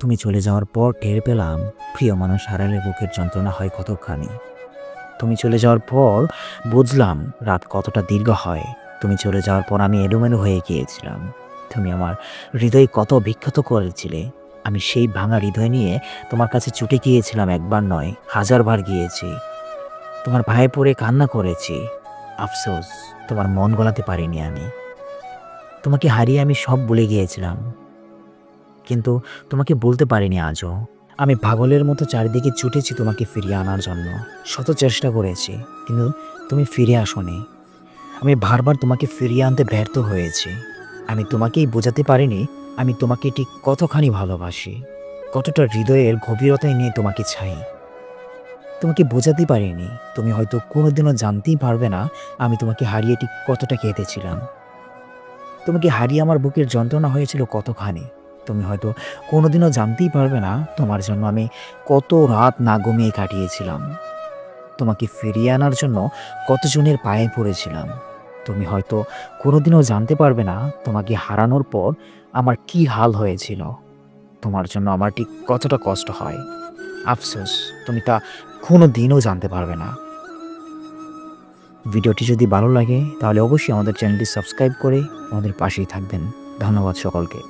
তুমি চলে যাওয়ার পর টের পেলাম প্রিয় মানুষ হারালে বুকের যন্ত্রণা হয় কতখানি। তুমি চলে যাওয়ার পর বুঝলাম রাত কতটা দীর্ঘ হয়। তুমি চলে যাওয়ার পর আমি এলোমেলো হয়ে গিয়েছিলাম। তুমি আমার হৃদয় কত বিক্ষত করেছিলে। আমি সেই ভাঙা হৃদয় নিয়ে তোমার কাছে ছুটে গিয়েছিলাম, একবার নয় হাজারবার গিয়েছি। তোমার পায়ে পড়ে কান্না করেছি। আফসোস, তোমার মন গলাতে পারিনি আমি। তোমাকে হারিয়ে আমি সব ভুলে গিয়েছিলাম, কিন্তু তোমাকে বলতে পারিনি আজও। আমি পাগলের মতো চারিদিকে ছুটেছি তোমাকে ফিরিয়ে আনার জন্য। শত চেষ্টা করেছি, কিন্তু তুমি ফিরে আসোনি। আমি বারবার তোমাকে ফিরিয়ে আনতে ব্যর্থ হয়েছি। আমি তোমাকেই বোঝাতে পারিনি আমি তোমাকে ঠিক কতখানি ভালোবাসি, কতটা হৃদয়ের গভীরতায় নিয়ে তোমাকে চাই। তোমাকে বোঝাতে পারিনি, তুমি হয়তো কোনোদিনও জানতেই পারবে না আমি তোমাকে হারিয়ে ঠিক কতটা কেঁদেছিলাম। তোমাকে হারিয়ে আমার বুকের যন্ত্রণা হয়েছিল কতখানি। তুমি হয়তো কোনোদিনও জানতেই পারবে না তোমার জন্য আমি কত রাত না ঘুমিয়ে কাটিয়েছিলাম। তোমাকে ফিরিয়ে আনার জন্য কতজনের পায়ে পড়েছিলাম। তুমি হয়তো কোনোদিনও জানতে পারবে না তোমাকে হারানোর পর আমার কি হাল হয়েছিল। তোমার জন্য আমার ঠিক কতটা কষ্ট হয়। আফসোস, তুমি তা কোনো দিনও জানতে পারবে না। ভিডিওটি যদি ভালো লাগে তাহলে অবশ্যই আমাদের চ্যানেলটি সাবস্ক্রাইব করে আমাদের পাশেই থাকবেন। ধন্যবাদ সকলকে।